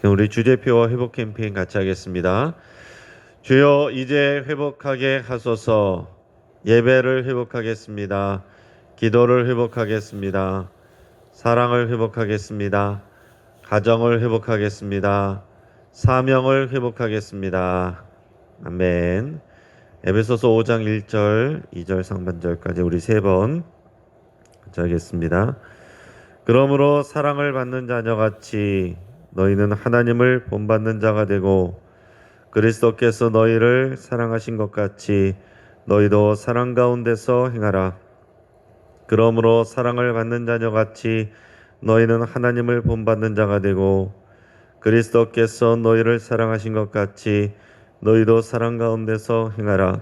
우리 주제표와 회복 캠페인 같이 하겠습니다. 주여 이제 회복하게 하소서. 예배를 회복하겠습니다. 기도를 회복하겠습니다. 사랑을 회복하겠습니다. 가정을 회복하겠습니다. 사명을 회복하겠습니다. 아멘. 에베소서 5장 1절, 2절 상반절까지 우리 세 번 같이 하겠습니다. 그러므로 사랑을 받는 자녀같이 너희는 하나님을 본받는 자가 되고 그리스도께서 너희를 사랑하신 것 같이 너희도 사랑 가운데서 행하라. 그러므로 사랑을 받는 자녀같이 너희는 하나님을 본받는 자가 되고 그리스도께서 너희를 사랑하신 것 같이 너희도 사랑 가운데서 행하라.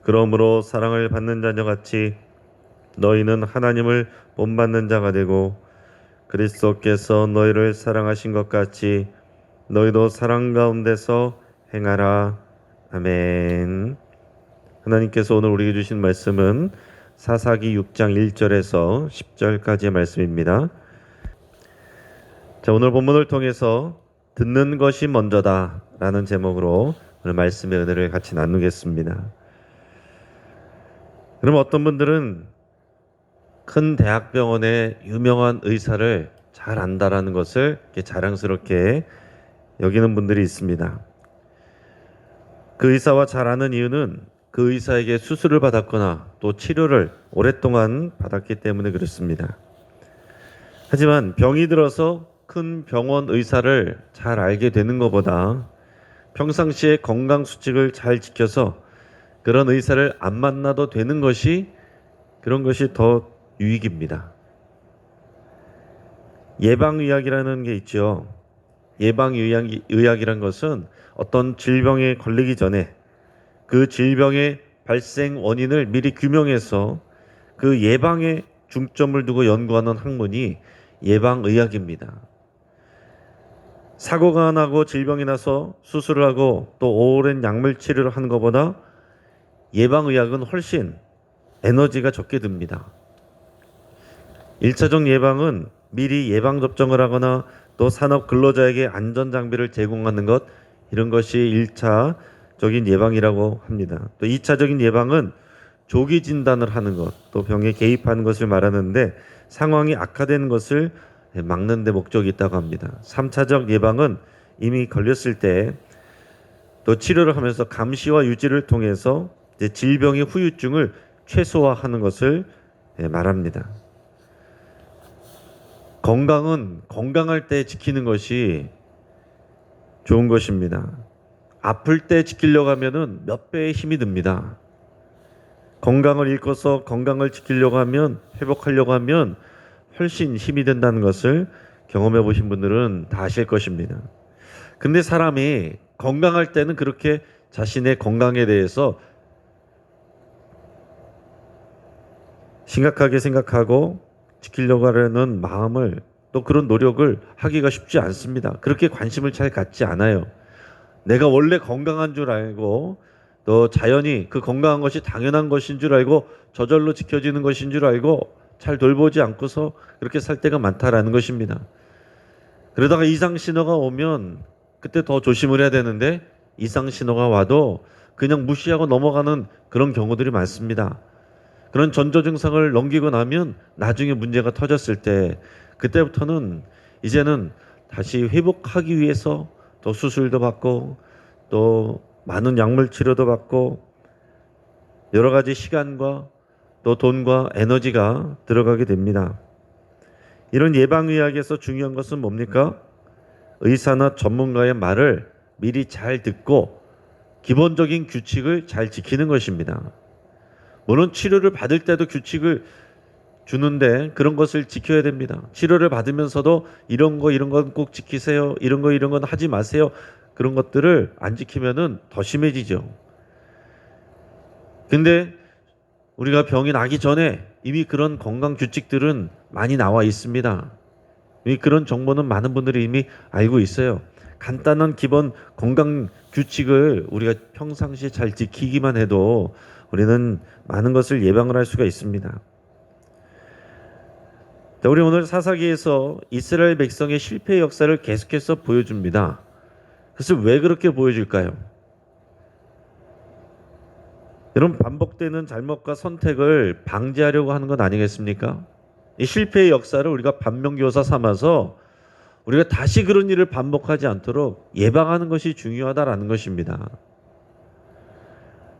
그러므로 사랑을 받는 자녀같이 너희는 하나님을 본받는 자가 되고 그리스도께서 너희를 사랑하신 것 같이 너희도 사랑 가운데서 행하라. 아멘. 하나님께서 오늘 우리에게 주신 말씀은 사사기 6장 1절에서 10절까지의 말씀입니다. 자, 오늘 본문을 통해서 듣는 것이 먼저다 라는 제목으로 오늘 말씀의 은혜를 같이 나누겠습니다. 그럼 어떤 분들은 큰 대학병원의 유명한 의사를 잘 안다라는 것을 자랑스럽게 여기는 분들이 있습니다. 그 의사와 잘 아는 이유는 그 의사에게 수술을 받았거나 또 치료를 오랫동안 받았기 때문에 그렇습니다. 하지만 병이 들어서 큰 병원 의사를 잘 알게 되는 것보다 평상시에 건강 수칙을 잘 지켜서 그런 의사를 안 만나도 되는 것이 그런 것이 더 유익입니다. 예방의학이라는 게 있죠. 예방의학이란 것은 어떤 질병에 걸리기 전에 그 질병의 발생 원인을 미리 규명해서 그 예방에 중점을 두고 연구하는 학문이 예방의학입니다. 사고가 나고 질병이 나서 수술을 하고 또 오랜 약물 치료를 하는 것보다 예방의학은 훨씬 에너지가 적게 듭니다. 1차적 예방은 미리 예방접종을 하거나 또 산업 근로자에게 안전장비를 제공하는 것, 이런 것이 1차적인 예방이라고 합니다. 또 2차적인 예방은 조기 진단을 하는 것, 또 병에 개입하는 것을 말하는데 상황이 악화되는 것을 막는 데 목적이 있다고 합니다. 3차적 예방은 이미 걸렸을 때 또 치료를 하면서 감시와 유지를 통해서 이제 질병의 후유증을 최소화하는 것을 말합니다. 건강은 건강할 때 지키는 것이 좋은 것입니다. 아플 때 지키려고 하면은 몇 배의 힘이 듭니다. 건강을 잃고서 건강을 지키려고 하면, 회복하려고 하면 훨씬 힘이 된다는 것을 경험해 보신 분들은 다 아실 것입니다. 근데 사람이 건강할 때는 그렇게 자신의 건강에 대해서 심각하게 생각하고 지키려고 하려는 마음을 또 그런 노력을 하기가 쉽지 않습니다. 그렇게 관심을 잘 갖지 않아요. 내가 원래 건강한 줄 알고 또 자연히 그 건강한 것이 당연한 것인 줄 알고 저절로 지켜지는 것인 줄 알고 잘 돌보지 않고서 그렇게 살 때가 많다라는 것입니다. 그러다가 이상 신호가 오면 그때 더 조심을 해야 되는데 이상 신호가 와도 그냥 무시하고 넘어가는 그런 경우들이 많습니다. 그런 전조 증상을 넘기고 나면 나중에 문제가 터졌을 때 그때부터는 이제는 다시 회복하기 위해서 또 수술도 받고 또 많은 약물 치료도 받고 여러 가지 시간과 또 돈과 에너지가 들어가게 됩니다. 이런 예방의학에서 중요한 것은 뭡니까? 의사나 전문가의 말을 미리 잘 듣고 기본적인 규칙을 잘 지키는 것입니다. 물론 치료를 받을 때도 규칙을 주는데 그런 것을 지켜야 됩니다. 치료를 받으면서도 이런 건 꼭 지키세요. 이런 건 하지 마세요. 그런 것들을 안 지키면은 더 심해지죠. 근데 우리가 병이 나기 전에 이미 그런 건강 규칙들은 많이 나와 있습니다. 이미 그런 정보는 많은 분들이 이미 알고 있어요. 간단한 기본 건강 규칙을 우리가 평상시에 잘 지키기만 해도 우리는 많은 것을 예방을 할 수가 있습니다. 자, 우리 오늘 사사기에서 이스라엘 백성의 실패 역사를 계속해서 보여줍니다. 그래서 왜 그렇게 보여줄까요? 여러분, 반복되는 잘못과 선택을 방지하려고 하는 건 아니겠습니까? 이 실패의 역사를 우리가 반면교사 삼아서 우리가 다시 그런 일을 반복하지 않도록 예방하는 것이 중요하다라는 것입니다.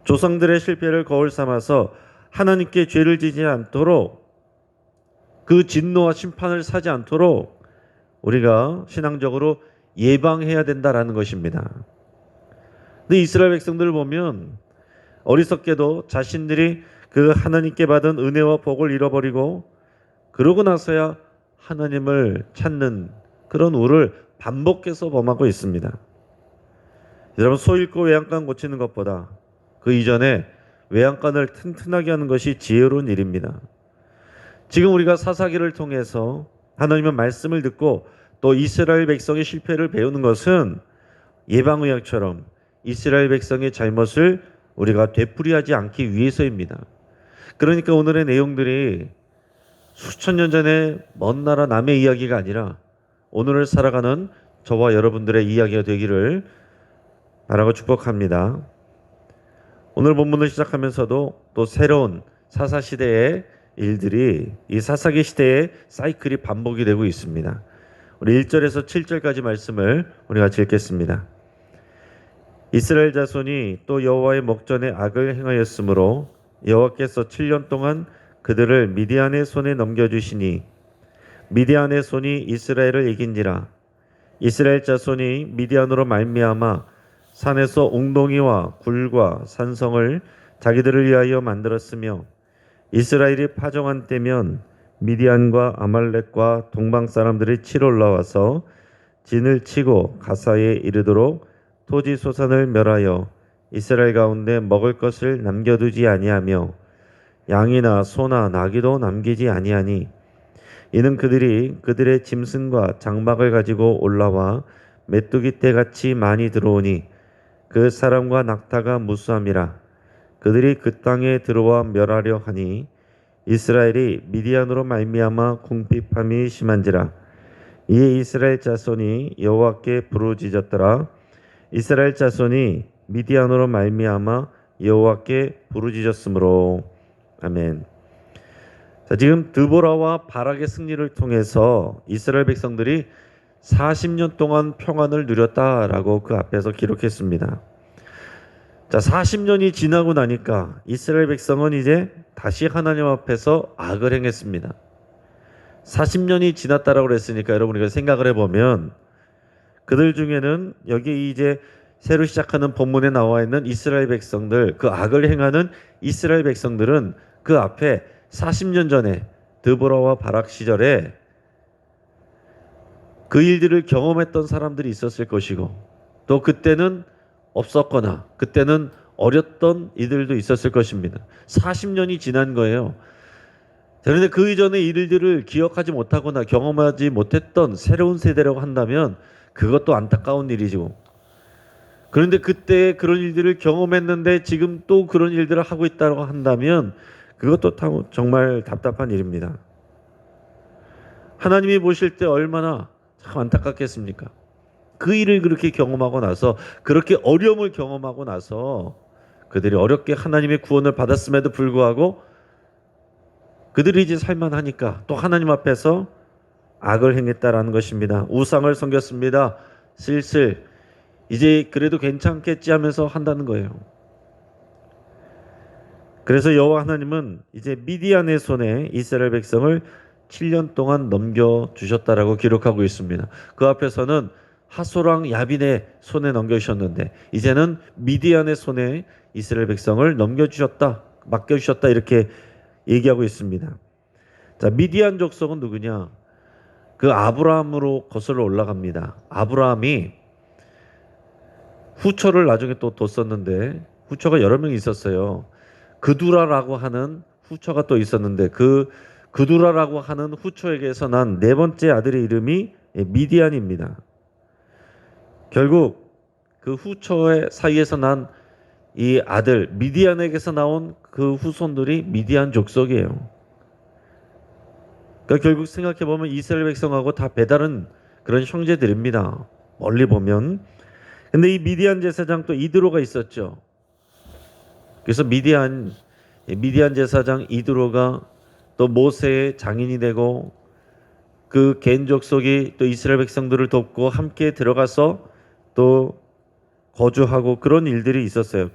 조상들의 실패를 거울 삼아서 하나님께 죄를 지지 않도록, 그 진노와 심판을 사지 않도록 우리가 신앙적으로 예방해야 된다라는 것입니다. 근데 이스라엘 백성들을 보면 어리석게도 자신들이 그 하나님께 받은 은혜와 복을 잃어버리고 그러고 나서야 하나님을 찾는 그런 우를 반복해서 범하고 있습니다. 여러분, 소 잃고 외양간 고치는 것보다 그 이전에 외양간을 튼튼하게 하는 것이 지혜로운 일입니다. 지금 우리가 사사기를 통해서 하나님의 말씀을 듣고 또 이스라엘 백성의 실패를 배우는 것은 예방의학처럼 이스라엘 백성의 잘못을 우리가 되풀이하지 않기 위해서입니다. 그러니까 오늘의 내용들이 수천 년 전에 먼 나라 남의 이야기가 아니라 오늘을 살아가는 저와 여러분들의 이야기가 되기를 바라고 축복합니다. 오늘 본문을 시작하면서도 또 새로운 사사시대의 일들이 이 사사기 시대의 사이클이 반복이 되고 있습니다. 우리 1절에서 7절까지 말씀을 우리가 같이 읽겠습니다. 이스라엘 자손이 또 여호와의 목전에 악을 행하였으므로 여호와께서 7년 동안 그들을 미디안의 손에 넘겨주시니 미디안의 손이 이스라엘을 이긴지라. 이스라엘 자손이 미디안으로 말미암아 산에서 웅덩이와 굴과 산성을 자기들을 위하여 만들었으며 이스라엘이 파종한 때면 미디안과 아말렉과 동방 사람들이 치러 올라와서 진을 치고 가사에 이르도록 토지 소산을 멸하여 이스라엘 가운데 먹을 것을 남겨두지 아니하며 양이나 소나 나귀도 남기지 아니하니 이는 그들이 그들의 짐승과 장막을 가지고 올라와 메뚜기 떼같이 많이 들어오니 그 사람과 낙타가 무수함이라. 그들이 그 땅에 들어와 멸하려 하니 이스라엘이 미디안으로 말미암아 궁핍함이 심한지라. 이에 이스라엘 자손이 여호와께 부르짖었더라. 이스라엘 자손이 미디안으로 말미암아 여호와께 부르짖었으므로. 아멘. 자, 지금 드보라와 바락의 승리를 통해서 이스라엘 백성들이 40년 동안 평안을 누렸다라고 그 앞에서 기록했습니다. 자, 40년이 지나고 나니까 이스라엘 백성은 이제 다시 하나님 앞에서 악을 행했습니다. 40년이 지났다라고 그랬으니까 여러분 이거 생각을 해보면 그들 중에는 여기 이제 새로 시작하는 본문에 나와 있는 이스라엘 백성들, 그 악을 행하는 이스라엘 백성들은 그 앞에 40년 전에 드보라와 바락 시절에 그 일들을 경험했던 사람들이 있었을 것이고 또 그때는 없었거나 그때는 어렸던 이들도 있었을 것입니다. 40년이 지난 거예요. 그런데 그 이전의 일들을 기억하지 못하거나 경험하지 못했던 새로운 세대라고 한다면 그것도 안타까운 일이죠. 그런데 그때 그런 일들을 경험했는데 지금 또 그런 일들을 하고 있다고 한다면 그것도 정말 답답한 일입니다. 하나님이 보실 때 얼마나 참 안타깝겠습니까? 그 일을 그렇게 경험하고 나서 그렇게 어려움을 경험하고 나서 그들이 어렵게 하나님의 구원을 받았음에도 불구하고 그들이 이제 살만하니까 또 하나님 앞에서 악을 행했다라는 것입니다. 우상을 섬겼습니다. 슬슬 이제 그래도 괜찮겠지 하면서 한다는 거예요. 그래서 여호와 하나님은 이제 미디안의 손에 이스라엘 백성을 7년 동안 넘겨주셨다라고 기록하고 있습니다. 그 앞에서는 하소랑 야빈의 손에 넘겨주셨는데 이제는 미디안의 손에 이스라엘 백성을 넘겨주셨다, 맡겨주셨다 이렇게 얘기하고 있습니다. 자, 미디안 족속은 누구냐? 그 아브라함으로 거슬러 올라갑니다. 아브라함이 후처를 나중에 또 뒀었는데 후처가 여러 명이 있었어요. 그두라라고 하는 후처가 또 있었는데 그 그두라라고 하는 후처에게서 난 네 번째 아들의 이름이 미디안입니다. 결국 그 후처의 사이에서 난 이 아들 미디안에게서 나온 그 후손들이 미디안 족속이에요. 그러니까 결국 생각해 보면 이스라엘 백성하고 다 배다른 그런 형제들입니다. 멀리 보면. 근데 이 미디안 제사장 또 이드로가 있었죠. 그래서 미디안 제사장 이드로가 또 모세의 장인이 되고 그 겐 족속이 또 이스라엘 백성들을 돕고 함께 들어가서 또 거주하고 그런 일들이 있었어요.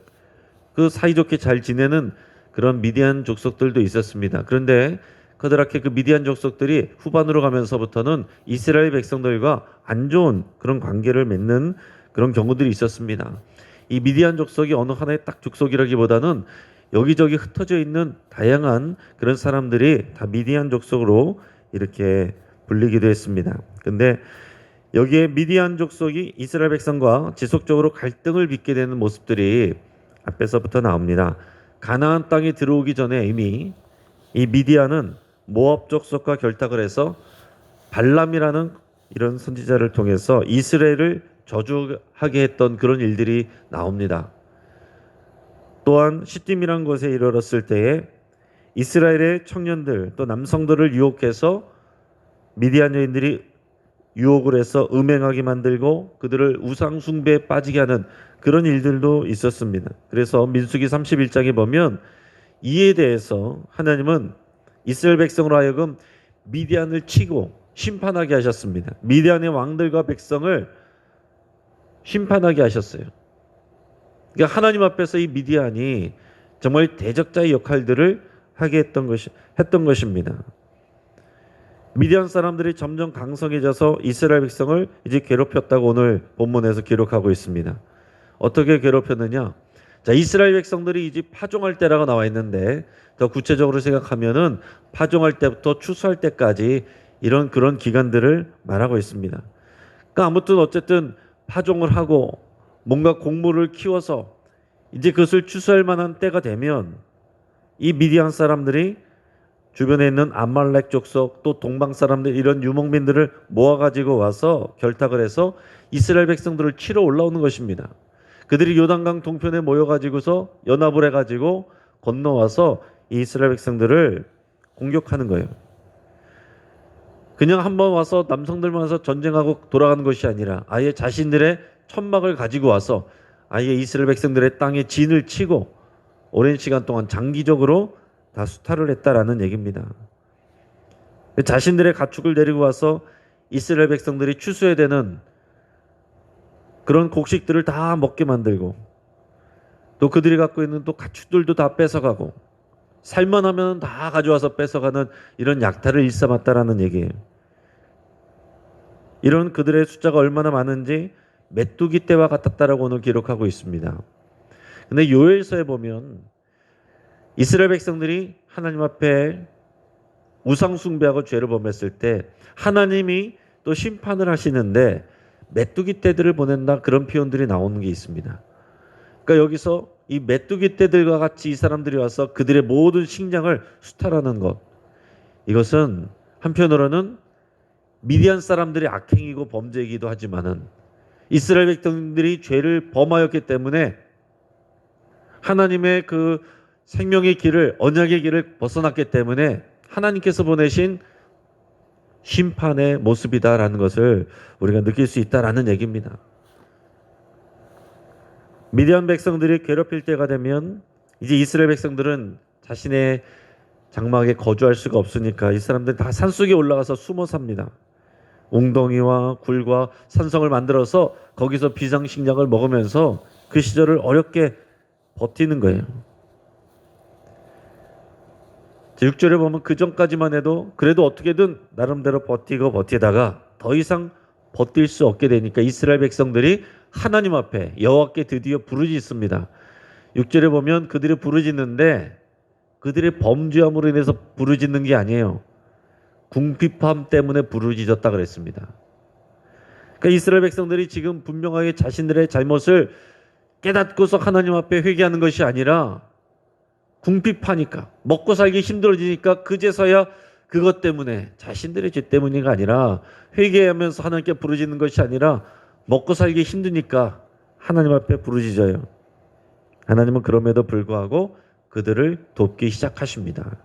그 사이좋게 잘 지내는 그런 미디안 족속들도 있었습니다. 그런데 그들에게 그 미디안 족속들이 후반으로 가면서부터는 이스라엘 백성들과 안 좋은 그런 관계를 맺는 그런 경우들이 있었습니다. 이 미디안 족속이 어느 하나의 딱 족속이라기보다는 여기저기 흩어져 있는 다양한 그런 사람들이 다 미디안 족속으로 이렇게 불리기도 했습니다. 근데 여기에 미디안 족속이 이스라엘 백성과 지속적으로 갈등을 빚게 되는 모습들이 앞에서부터 나옵니다. 가나안 땅에 들어오기 전에 이미 이 미디안은 모압 족속과 결탁을 해서 발람이라는 이런 선지자를 통해서 이스라엘을 저주하게 했던 그런 일들이 나옵니다. 또한 시딤이라는 곳에 이르렀을 때에 이스라엘의 청년들 또 남성들을 유혹해서 미디안 여인들이 유혹을 해서 음행하게 만들고 그들을 우상 숭배에 빠지게 하는 그런 일들도 있었습니다. 그래서 민수기 31장에 보면 이에 대해서 하나님은 이스라엘 백성으로 하여금 미디안을 치고 심판하게 하셨습니다. 미디안의 왕들과 백성을 심판하게 하셨어요. 그러니까 하나님 앞에서 이 미디안이 정말 대적자의 역할들을 하게 했던 것입니다. 미디안 사람들이 점점 강성해져서 이스라엘 백성을 이제 괴롭혔다고 오늘 본문에서 기록하고 있습니다. 어떻게 괴롭혔느냐? 자, 이스라엘 백성들이 이제 파종할 때라고 나와 있는데 더 구체적으로 생각하면은 파종할 때부터 추수할 때까지 이런 그런 기간들을 말하고 있습니다. 그러니까 아무튼 어쨌든 파종을 하고 뭔가 곡물을 키워서 이제 그것을 추수할 만한 때가 되면 이 미디안 사람들이 주변에 있는 아말렉 족속 또 동방 사람들 이런 유목민들을 모아가지고 와서 결탁을 해서 이스라엘 백성들을 치러 올라오는 것입니다. 그들이 요단강 동편에 모여가지고서 연합을 해가지고 건너와서 이 이스라엘 백성들을 공격하는 거예요. 그냥 한번 와서 남성들만 와서 전쟁하고 돌아가는 것이 아니라 아예 자신들의 천막을 가지고 와서 아예 이스라엘 백성들의 땅에 진을 치고 오랜 시간 동안 장기적으로 다 수탈을 했다라는 얘기입니다. 자신들의 가축을 데리고 와서 이스라엘 백성들이 추수해야 되는 그런 곡식들을 다 먹게 만들고 또 그들이 갖고 있는 또 가축들도 다 뺏어가고 살만하면 다 가져와서 뺏어가는 이런 약탈을 일삼았다라는 얘기예요. 이런 그들의 숫자가 얼마나 많은지 메뚜기 떼와 같았다라고 오늘 기록하고 있습니다. 근데 요엘서에 보면 이스라엘 백성들이 하나님 앞에 우상 숭배하고 죄를 범했을 때 하나님이 또 심판을 하시는데 메뚜기 떼들을 보낸다 그런 표현들이 나오는 게 있습니다. 그러니까 여기서 이 메뚜기 떼들과 같이 이 사람들이 와서 그들의 모든 식량을 수탈하는 것, 이것은 한편으로는 미디안 사람들의 악행이고 범죄이기도 하지만은 이스라엘 백성들이 죄를 범하였기 때문에 하나님의 그 생명의 길을 언약의 길을 벗어났기 때문에 하나님께서 보내신 심판의 모습이다라는 것을 우리가 느낄 수 있다라는 얘기입니다. 미디안 백성들이 괴롭힐 때가 되면 이제 이스라엘 백성들은 자신의 장막에 거주할 수가 없으니까 이 사람들은 다 산속에 올라가서 숨어 삽니다. 웅덩이와 굴과 산성을 만들어서 거기서 비상식량을 먹으면서 그 시절을 어렵게 버티는 거예요. 6절에 보면 그 전까지만 해도 그래도 어떻게든 나름대로 버티다가 더 이상 버틸 수 없게 되니까 이스라엘 백성들이 하나님 앞에 여호와께 드디어 부르짖습니다. 6절에 보면 그들이 부르짖는데 그들의 범죄함으로 인해서 부르짖는 게 아니에요. 궁핍함 때문에 부르짖었다 그랬습니다. 그러니까 이스라엘 백성들이 지금 분명하게 자신들의 잘못을 깨닫고서 하나님 앞에 회개하는 것이 아니라 궁핍하니까 먹고 살기 힘들어지니까 그제서야 그것 때문에 자신들의 죄 때문이가 아니라 회개하면서 하나님께 부르짖는 것이 아니라 먹고 살기 힘드니까 하나님 앞에 부르짖어요. 하나님은 그럼에도 불구하고 그들을 돕기 시작하십니다.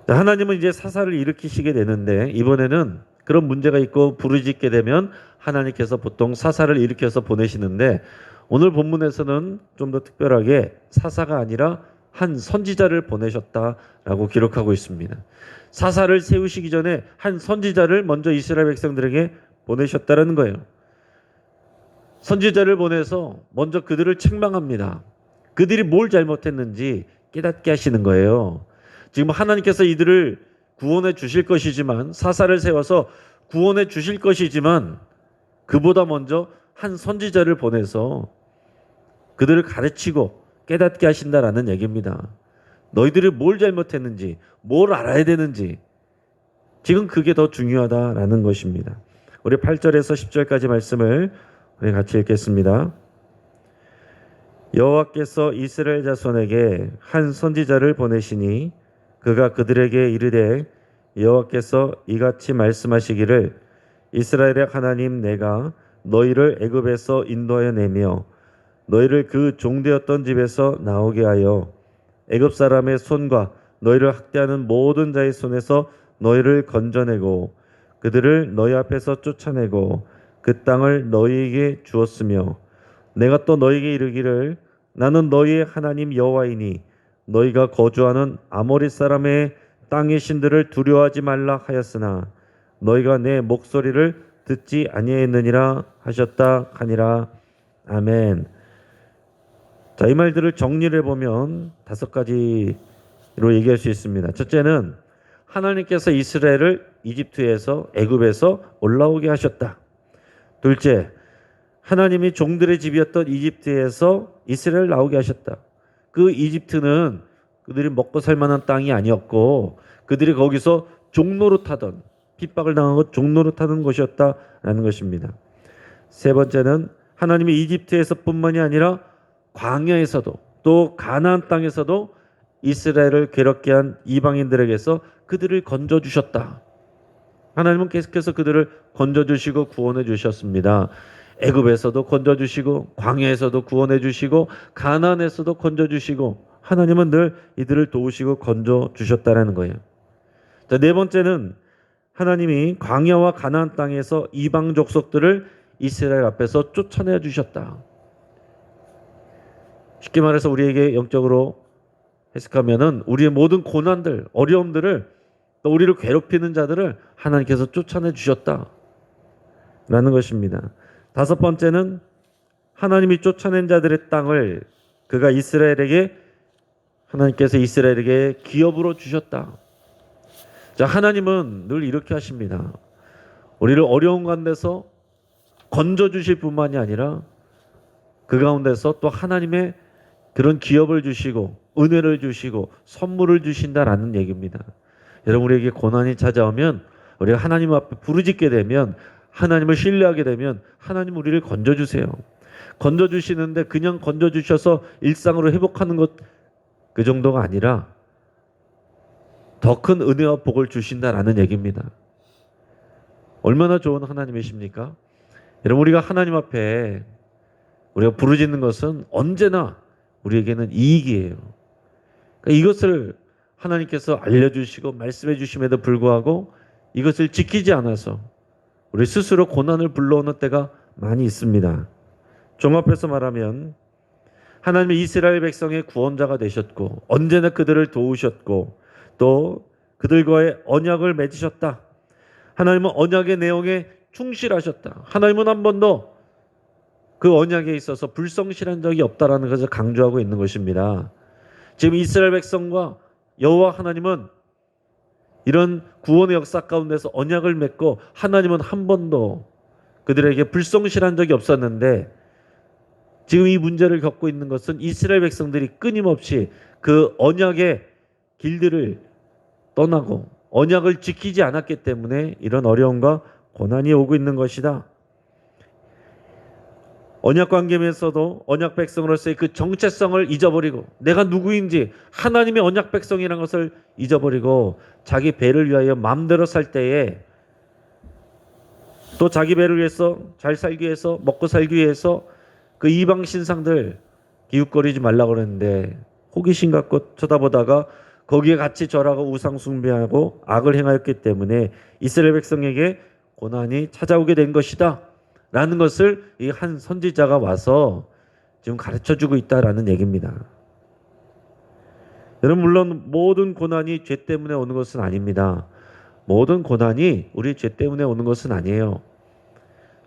하나님은 이제 사사를 일으키시게 되는데 이번에는 그런 문제가 있고 부르짖게 되면 하나님께서 보통 사사를 일으켜서 보내시는데 오늘 본문에서는 좀 더 특별하게 사사가 아니라 한 선지자를 보내셨다라고 기록하고 있습니다. 사사를 세우시기 전에 한 선지자를 먼저 이스라엘 백성들에게 보내셨다는 거예요. 선지자를 보내서 먼저 그들을 책망합니다. 그들이 뭘 잘못했는지 깨닫게 하시는 거예요. 지금 하나님께서 이들을 구원해 주실 것이지만 사사를 세워서 구원해 주실 것이지만 그보다 먼저 한 선지자를 보내서 그들을 가르치고 깨닫게 하신다라는 얘기입니다. 너희들이 뭘 잘못했는지 뭘 알아야 되는지 지금 그게 더 중요하다라는 것입니다. 우리 8절에서 10절까지 말씀을 우리 같이 읽겠습니다. 여호와께서 이스라엘 자손에게 한 선지자를 보내시니 그가 그들에게 이르되 여호와께서 이같이 말씀하시기를 이스라엘의 하나님 내가 너희를 애굽에서 인도하여 내며 너희를 그 종되었던 집에서 나오게 하여 애굽 사람의 손과 너희를 학대하는 모든 자의 손에서 너희를 건져내고 그들을 너희 앞에서 쫓아내고 그 땅을 너희에게 주었으며 내가 또 너희에게 이르기를 나는 너희의 하나님 여호와이니 너희가 거주하는 아모리 사람의 땅의 신들을 두려워하지 말라 하였으나 너희가 내 목소리를 듣지 아니하였느니라 하셨다 하니라. 아멘. 자, 이 말들을 정리를 해보면 5가지로 얘기할 수 있습니다. 첫째는 하나님께서 이스라엘을 이집트에서 애굽에서 올라오게 하셨다. 둘째, 하나님이 종들의 집이었던 이집트에서 이스라엘을 나오게 하셨다. 그 이집트는 그들이 먹고 살 만한 땅이 아니었고 그들이 거기서 종노릇하던 핍박을 당하고 종노릇하는 곳이었다라는 것입니다. 세 번째는 하나님이 이집트에서뿐만이 아니라 광야에서도 또 가나안 땅에서도 이스라엘을 괴롭게 한 이방인들에게서 그들을 건져주셨다. 하나님은 계속해서 그들을 건져주시고 구원해 주셨습니다. 애굽에서도 건져주시고 광야에서도 구원해 주시고 가나안에서도 건져주시고 하나님은 늘 이들을 도우시고 건져주셨다라는 거예요. 자, 네 번째는 하나님이 광야와 가나안 땅에서 이방 족속들을 이스라엘 앞에서 쫓아내 주셨다. 쉽게 말해서 우리에게 영적으로 해석하면은 우리의 모든 고난들, 어려움들을 또 우리를 괴롭히는 자들을 하나님께서 쫓아내 주셨다라는 것입니다. 다섯 번째는 하나님이 쫓아낸 자들의 땅을 그가 하나님께서 이스라엘에게 기업으로 주셨다. 자, 하나님은 늘 이렇게 하십니다. 우리를 어려운 가운데서 건져 주실 뿐만이 아니라 그 가운데서 또 하나님의 그런 기업을 주시고 은혜를 주시고 선물을 주신다라는 얘기입니다. 여러분, 우리에게 고난이 찾아오면 우리가 하나님 앞에 부르짖게 되면 하나님을 신뢰하게 되면 하나님 우리를 건져주세요. 건져주시는데 그냥 건져주셔서 일상으로 회복하는 것 그 정도가 아니라 더 큰 은혜와 복을 주신다라는 얘기입니다. 얼마나 좋은 하나님이십니까? 여러분, 우리가 하나님 앞에 우리가 부르짖는 것은 언제나 우리에게는 이익이에요. 그러니까 이것을 하나님께서 알려주시고 말씀해 주심에도 불구하고 이것을 지키지 않아서 우리 스스로 고난을 불러오는 때가 많이 있습니다. 종합해서 말하면 하나님은 이스라엘 백성의 구원자가 되셨고 언제나 그들을 도우셨고 또 그들과의 언약을 맺으셨다. 하나님은 언약의 내용에 충실하셨다. 하나님은 한 번도 그 언약에 있어서 불성실한 적이 없다라는 것을 강조하고 있는 것입니다. 지금 이스라엘 백성과 여호와 하나님은 이런 구원의 역사 가운데서 언약을 맺고 하나님은 한 번도 그들에게 불성실한 적이 없었는데 지금 이 문제를 겪고 있는 것은 이스라엘 백성들이 끊임없이 그 언약의 길들을 떠나고 언약을 지키지 않았기 때문에 이런 어려움과 고난이 오고 있는 것이다. 언약 관계에서도 언약 백성으로서의 그 정체성을 잊어버리고 내가 누구인지 하나님의 언약 백성이라는 것을 잊어버리고 자기 배를 위하여 마음대로 살 때에 또 자기 배를 위해서 잘 살기 위해서 먹고 살기 위해서 그 이방 신상들 기웃거리지 말라고 그랬는데 호기심 갖고 쳐다보다가 거기에 같이 절하고 우상 숭배하고 악을 행하였기 때문에 이스라엘 백성에게 고난이 찾아오게 된 것이다 라는 것을 이 한 선지자가 와서 지금 가르쳐주고 있다라는 얘기입니다. 여러분, 물론 모든 고난이 죄 때문에 오는 것은 아닙니다. 모든 고난이 우리 죄 때문에 오는 것은 아니에요.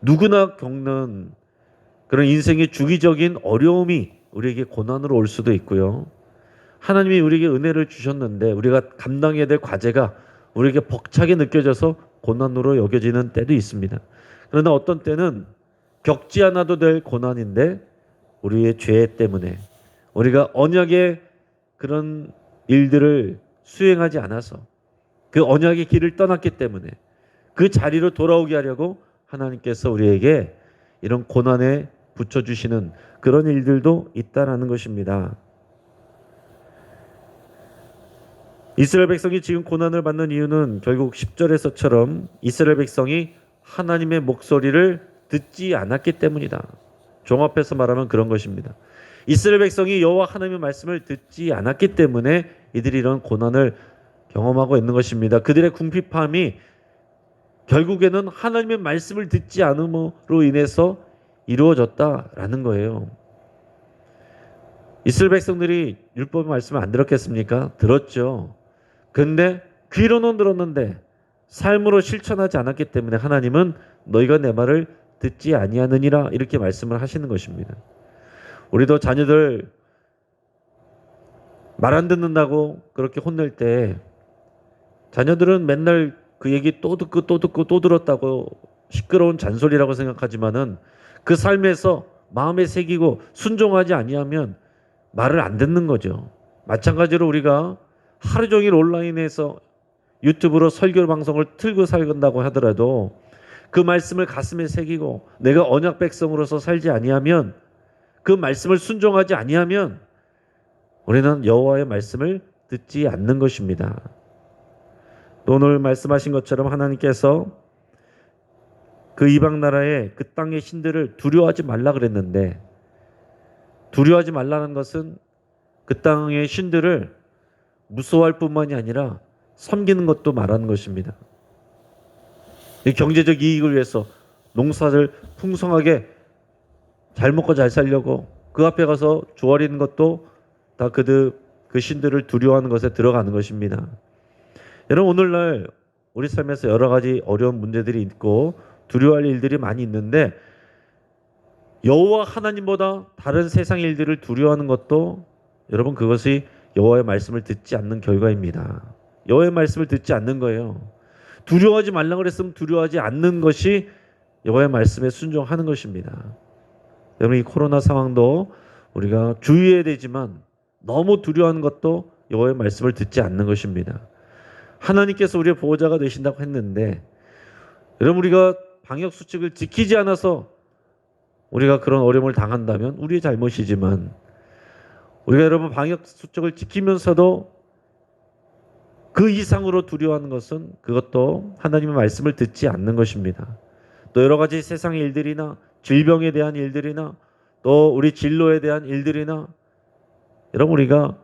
누구나 겪는 그런 인생의 주기적인 어려움이 우리에게 고난으로 올 수도 있고요. 하나님이 우리에게 은혜를 주셨는데 우리가 감당해야 될 과제가 우리에게 벅차게 느껴져서 고난으로 여겨지는 때도 있습니다. 그러나 어떤 때는 겪지 않아도 될 고난인데 우리의 죄 때문에 우리가 언약의 그런 일들을 수행하지 않아서 그 언약의 길을 떠났기 때문에 그 자리로 돌아오게 하려고 하나님께서 우리에게 이런 고난에 붙여주시는 그런 일들도 있다라는 것입니다. 이스라엘 백성이 지금 고난을 받는 이유는 결국 10절에서처럼 이스라엘 백성이 하나님의 목소리를 듣지 않았기 때문이다. 종합해서 말하면 그런 것입니다. 이스라엘 백성이 여호와 하나님의 말씀을 듣지 않았기 때문에 이들이 이런 고난을 경험하고 있는 것입니다. 그들의 궁핍함이 결국에는 하나님의 말씀을 듣지 않음으로 인해서 이루어졌다라는 거예요. 이스라엘 백성들이 율법의 말씀을 안 들었겠습니까? 들었죠. 근데 귀로는 들었는데 삶으로 실천하지 않았기 때문에 하나님은 너희가 내 말을 듣지 아니하느니라 이렇게 말씀을 하시는 것입니다. 우리도 자녀들 말 안 듣는다고 그렇게 혼낼 때 자녀들은 맨날 그 얘기 또 듣고 또 듣고 또 들었다고 시끄러운 잔소리라고 생각하지만은 그 삶에서 마음에 새기고 순종하지 아니하면 말을 안 듣는 거죠. 마찬가지로 우리가 하루 종일 온라인에서 유튜브로 설교 방송을 틀고 살건다고 하더라도 그 말씀을 가슴에 새기고 내가 언약 백성으로서 살지 아니하면 그 말씀을 순종하지 아니하면 우리는 여호와의 말씀을 듣지 않는 것입니다. 또 오늘 말씀하신 것처럼 하나님께서 그 이방 나라의 그 땅의 신들을 두려워하지 말라 그랬는데 두려워하지 말라는 것은 그 땅의 신들을 무서워할 뿐만이 아니라 섬기는 것도 말하는 것입니다. 경제적 이익을 위해서 농사를 풍성하게 잘 먹고 잘 살려고 그 앞에 가서 조아리는 것도 다 그 신들을 두려워하는 것에 들어가는 것입니다. 여러분, 오늘날 우리 삶에서 여러 가지 어려운 문제들이 있고 두려워할 일들이 많이 있는데 여호와 하나님보다 다른 세상 일들을 두려워하는 것도 여러분 그것이 여호와의 말씀을 듣지 않는 결과입니다. 여호와의 말씀을 듣지 않는 거예요. 두려워하지 말라 그랬으면 두려워하지 않는 것이 여호와의 말씀에 순종하는 것입니다. 여러분, 이 코로나 상황도 우리가 주의해야 되지만 너무 두려워하는 것도 여호와의 말씀을 듣지 않는 것입니다. 하나님께서 우리의 보호자가 되신다고 했는데 여러분, 우리가 방역 수칙을 지키지 않아서 우리가 그런 어려움을 당한다면 우리의 잘못이지만 우리가 여러분 방역 수칙을 지키면서도 그 이상으로 두려워하는 것은 그것도 하나님의 말씀을 듣지 않는 것입니다. 또 여러 가지 세상의 일들이나 질병에 대한 일들이나 또 우리 진로에 대한 일들이나 여러분 우리가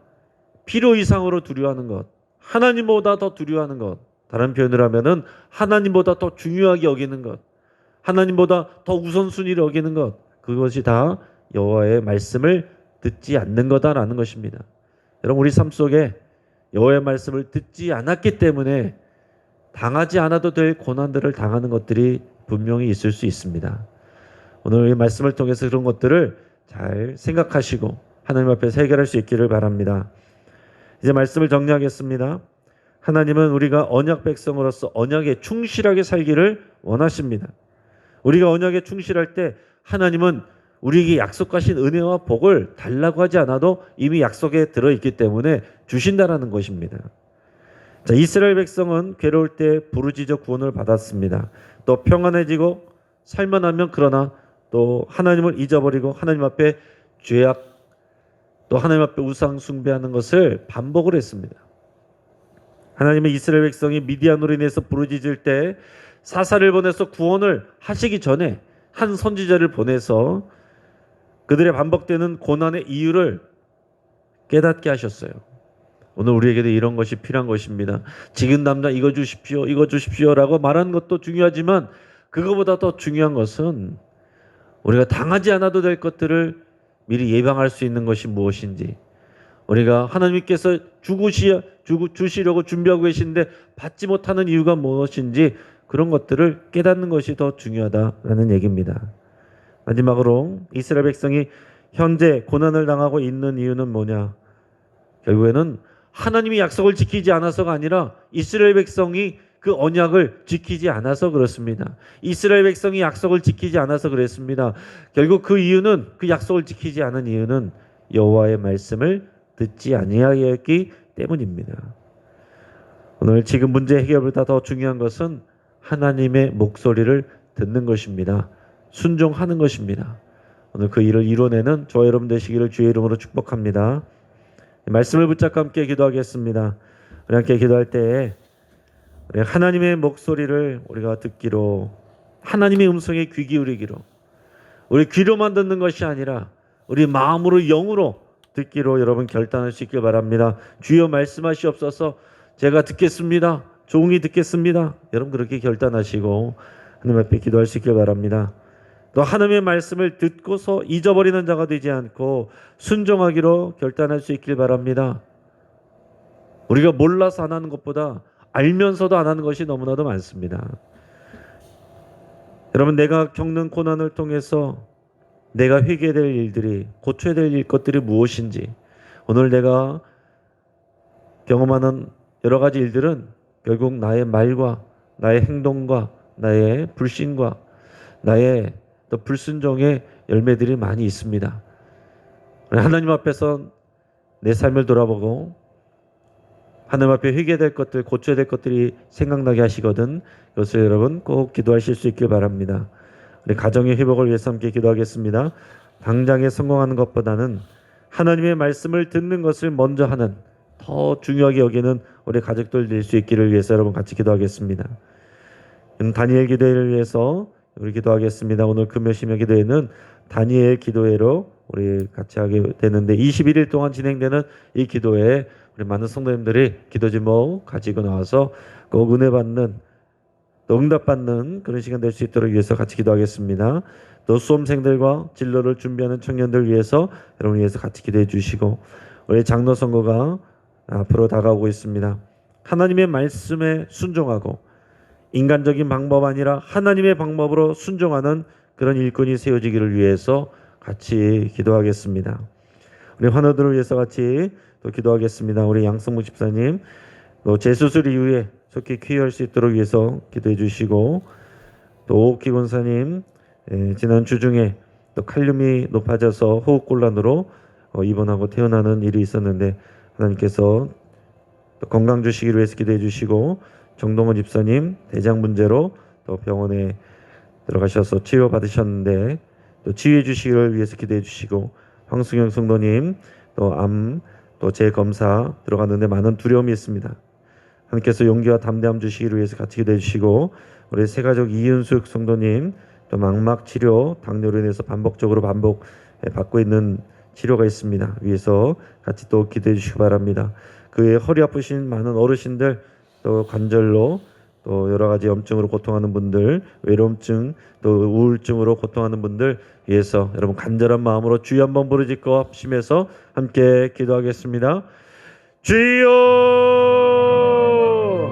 필요 이상으로 두려워하는 것, 하나님보다 더 두려워하는 것, 다른 표현을 하면은 하나님보다 더 중요하게 여기는 것, 하나님보다 더 우선순위를 여기는 것, 그것이 다 여호와의 말씀을 듣지 않는 거다라는 것입니다. 여러분, 우리 삶 속에 여호와의 말씀을 듣지 않았기 때문에 당하지 않아도 될 고난들을 당하는 것들이 분명히 있을 수 있습니다. 오늘 이 말씀을 통해서 그런 것들을 잘 생각하시고 하나님 앞에서 해결할 수 있기를 바랍니다. 이제 말씀을 정리하겠습니다. 하나님은 우리가 언약 백성으로서 언약에 충실하게 살기를 원하십니다. 우리가 언약에 충실할 때 하나님은 우리에게 약속하신 은혜와 복을 달라고 하지 않아도 이미 약속에 들어있기 때문에 주신다라는 것입니다. 자, 이스라엘 백성은 괴로울 때 부르짖어 구원을 받았습니다. 또 평안해지고 살만하면 그러나 또 하나님을 잊어버리고 하나님 앞에 죄악 또 하나님 앞에 우상 숭배하는 것을 반복을 했습니다. 하나님의 이스라엘 백성이 미디안으로 인해서 부르짖을 때 사사를 보내서 구원을 하시기 전에 한 선지자를 보내서 그들의 반복되는 고난의 이유를 깨닫게 하셨어요. 오늘 우리에게도 이런 것이 필요한 것입니다. 지금 당장 이거 주십시오, 이거 주십시오라고 말하는 것도 중요하지만 그거보다 더 중요한 것은 우리가 당하지 않아도 될 것들을 미리 예방할 수 있는 것이 무엇인지, 우리가 하나님께서 주시려고 준비하고 계신데 받지 못하는 이유가 무엇인지 그런 것들을 깨닫는 것이 더 중요하다라는 얘기입니다. 마지막으로 이스라엘 백성이 현재 고난을 당하고 있는 이유는 뭐냐? 결국에는 하나님이 약속을 지키지 않아서가 아니라 이스라엘 백성이 그 언약을 지키지 않아서 그렇습니다. 이스라엘 백성이 약속을 지키지 않아서 그랬습니다. 결국 그 이유는, 그 약속을 지키지 않은 이유는 여호와의 말씀을 듣지 아니하였기 때문입니다. 오늘 지금 문제 해결보다 더 중요한 것은 하나님의 목소리를 듣는 것입니다. 순종하는 것입니다. 오늘 그 일을 이뤄내는 저와 여러분 되시기를 주의 이름으로 축복합니다. 말씀을 붙잡고 함께 기도하겠습니다. 우리 함께 기도할 때에 우리 하나님의 목소리를 우리가 듣기로, 하나님의 음성에 귀 기울이기로, 우리 귀로만 듣는 것이 아니라 우리 마음으로, 영으로 듣기로 여러분 결단할 수 있길 바랍니다. 주여 말씀하시옵소서. 제가 듣겠습니다. 종이 듣겠습니다. 여러분 그렇게 결단하시고 하나님 앞에 기도할 수 있길 바랍니다. 또 하나님의 말씀을 듣고서 잊어버리는 자가 되지 않고 순종하기로 결단할 수 있길 바랍니다. 우리가 몰라서 안 하는 것보다 알면서도 안 하는 것이 너무나도 많습니다. 여러분, 내가 겪는 고난을 통해서 내가 회개해야 될 일들이, 고쳐야 될 것들이 무엇인지, 오늘 내가 경험하는 여러 가지 일들은 결국 나의 말과 나의 행동과 나의 불신과 나의 또 불순종의 열매들이 많이 있습니다. 하나님 앞에서 내 삶을 돌아보고 하나님 앞에 회개될 것들, 고쳐야 될 것들이 생각나게 하시거든 이것을 여러분 꼭 기도하실 수 있길 바랍니다. 우리 가정의 회복을 위해서 함께 기도하겠습니다. 당장에 성공하는 것보다는 하나님의 말씀을 듣는 것을 먼저 하는, 더 중요하게 여기는 우리 가족들 될 수 있기를 위해서 여러분 같이 기도하겠습니다. 다니엘 기도회를 위해서 우리 기도하겠습니다. 오늘 금요심야 기도회는 다니엘 기도회로 우리 같이 하게 되는데 21일 동안 진행되는 이 기도회에 우리 많은 성도님들이 기도 제목 가지고 나와서 꼭 은혜 받는, 또 응답받는 그런 시간 될 수 있도록 위해서 같이 기도하겠습니다. 또 수험생들과 진로를 준비하는 청년들 위해서 여러분 위해서 같이 기도해 주시고, 우리 장로 선거가 앞으로 다가오고 있습니다. 하나님의 말씀에 순종하고 인간적인 방법 아니라 하나님의 방법으로 순종하는 그런 일꾼이 세워지기를 위해서 같이 기도하겠습니다. 우리 환우들을 위해서 같이 또 기도하겠습니다. 우리 양성무 집사님 또 재수술 이후에 좋게 쾌유할 수 있도록 위해서 기도해 주시고, 또 오기 권사님 지난 주 중에 또 칼륨이 높아져서 호흡곤란으로 입원하고 퇴원하는 일이 있었는데 하나님께서 또 건강 주시기를 위해서 기도해 주시고, 정동원 집사님 대장 문제로 또 병원에 들어가셔서 치료 받으셨는데 또 치유해 주시기를 위해서 기도해 주시고, 황승영 성도님 또 암 또 재검사 들어갔는데 많은 두려움이 있습니다. 하나님께서 용기와 담대함 주시기를 위해서 같이 기도해 주시고, 우리 새가족 이윤숙 성도님 또 망막 치료, 당뇨로 인해서 반복적으로 받고 있는 치료가 있습니다. 위해서 같이 또 기도해 주시기 바랍니다. 그의 허리 아프신 많은 어르신들, 또 관절로 또 여러 가지 염증으로 고통하는 분들, 외로움증 또 우울증으로 고통하는 분들 위해서 여러분 간절한 마음으로 주여 한번 부르짖고 합심해서 함께 기도하겠습니다. 주여